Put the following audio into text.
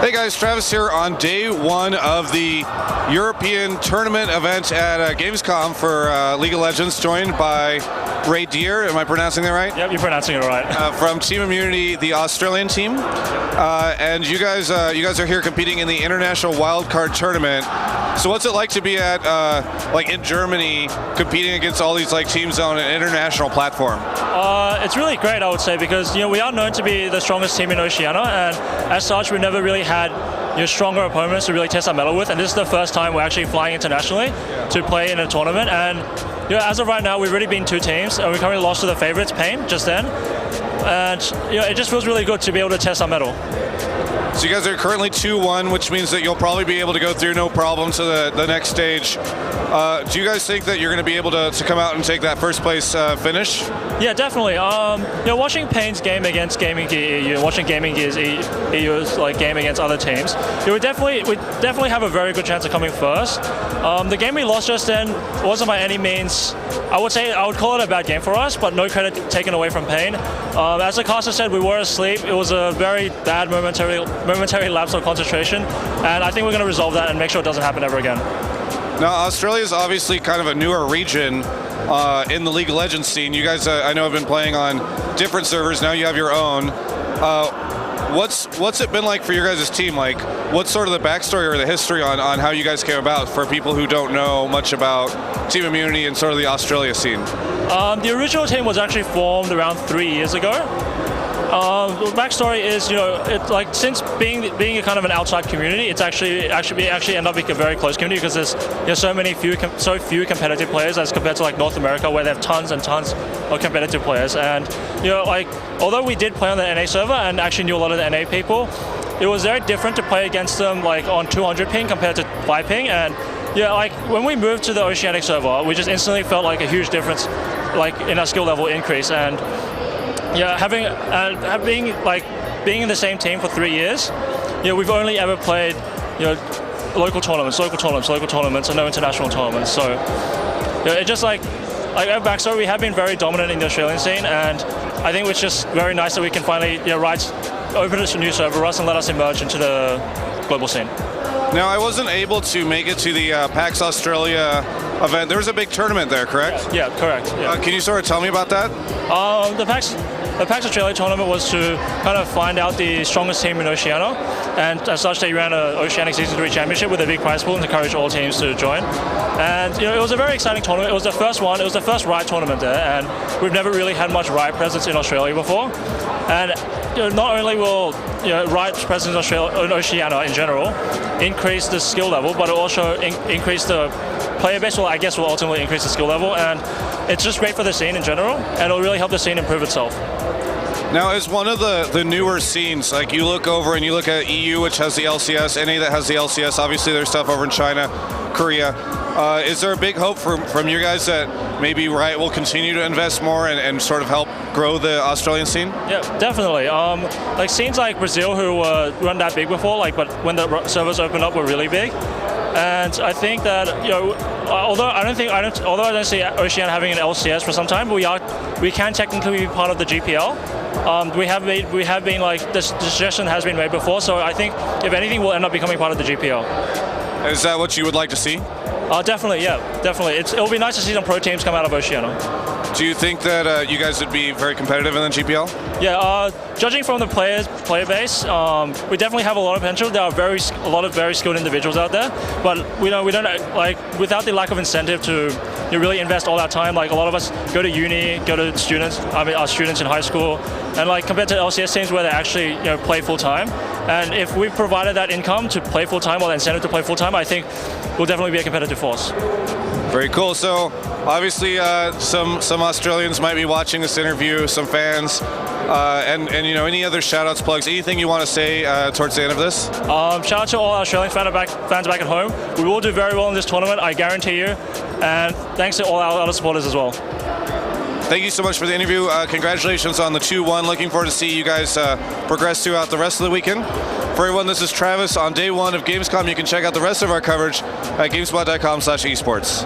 Hey guys, Travis here on day one of the European tournament event at Gamescom for League of Legends, joined by Raydere. Am I pronouncing that right? Yep, you're pronouncing it right. From Team Immunity, the Australian team, and you guys are here competing in the International Wildcard Tournament. So what's it like to be at like in Germany, competing against all these like teams on an international platform? It's really great, I would say, because we are known to be the strongest team in Oceana, and as such, we've never really had stronger opponents to really test our mettle with. And this is the first time we're actually flying internationally to play in a tournament. And as of right now, we've already been two teams, and we currently lost to the favorites, Pain, just then. And it just feels really good to be able to test our mettle. So you guys are currently 2-1, which means that you'll probably be able to go through no problem to the next stage. Do you guys think that you're going to be able to come out and take that first place finish? Yeah, definitely. Watching Pain's game against Gaming Gear EU, watching Gaming Gear's EU's game against other teams, we definitely have a very good chance of coming first. The game we lost just then wasn't by any means, I would call it a bad game for us, but no credit taken away from Pain. As the caster said, we were asleep. It was a very bad momentary lapse of concentration, and I think we're going to resolve that and make sure it doesn't happen ever again. Now, Australia is obviously kind of a newer region in the League of Legends scene. You guys, I know, have been playing on different servers. Now you have your own. What's it been like for your guys' team? Like, what's sort of the backstory or the history on how you guys came about for people who don't know much about Team Immunity and sort of the Australia scene? The original team was actually formed around 3 years ago. The backstory is, since being a kind of an outside community, it's actually ended up being a very close community, because there's so few competitive players as compared to like North America, where they have tons and tons of competitive players. And although we did play on the NA server and actually knew a lot of the NA people, it was very different to play against them on 200 ping compared to 5 ping. And when we moved to the Oceanic server, we just instantly felt like a huge difference, in our skill level increase. And being in the same team for 3 years, we've only ever played, local tournaments, and no international tournaments. So, it just our backstory, we have been very dominant in the Australian scene, and I think it's just very nice that we can finally, Riot open a new server for us and let us emerge into the global scene. Now, I wasn't able to make it to the PAX Australia event. There was a big tournament there, correct? Yeah, correct. Yeah. Can you sort of tell me about that? The PAX Australia tournament was to kind of find out the strongest team in Oceania, and as such they ran an Oceanic Season 3 Championship with a big prize pool and encouraged all teams to join. And it was a very exciting tournament. It was the first one. It was the first Riot tournament there, and we've never really had much Riot presence in Australia before. And not only will Riot's presence in Oceania in general increase the skill level, but it also increase the player base. Well, I guess will ultimately increase the skill level, and it's just great for the scene in general, and it'll really help the scene improve itself. Now, as one of the newer scenes, like you look over and you look at EU, which has the LCS, NA that has the LCS, obviously there's stuff over in China, Korea. Is there a big hope from you guys that maybe Riot will continue to invest more and sort of help grow the Australian scene? Yeah, definitely. Scenes like Brazil, who weren't that big before, but when the servers opened up, were really big. And I think that although I don't see Oceania having an LCS for some time, but we can technically be part of the GPL. We have been this suggestion has been made before, so I think if anything, we'll end up becoming part of the GPL. Is that what you would like to see? Definitely, yeah, definitely. It'll be nice to see some pro teams come out of Oceania. Do you think that you guys would be very competitive in the GPL? Yeah, judging from the player base, we definitely have a lot of potential. There are a lot of very skilled individuals out there, but we don't without the lack of incentive to really invest all our time. A lot of us go to uni, our students in high school, and compared to LCS teams where they actually play full time. And if we provided that income to play full time or the incentive to play full time, I think we'll definitely be a competitive force. Very cool. So obviously some Australians might be watching this interview, some fans, and any other shout-outs, plugs, anything you want to say towards the end of this? Shout out to all our Australian fans back at home. We will do very well in this tournament, I guarantee you. And thanks to all our other supporters as well. Thank you so much for the interview. Congratulations on the 2-1. Looking forward to see you guys progress throughout the rest of the weekend. For everyone, this is Travis on day one of Gamescom. You can check out the rest of our coverage at gamespot.com/esports.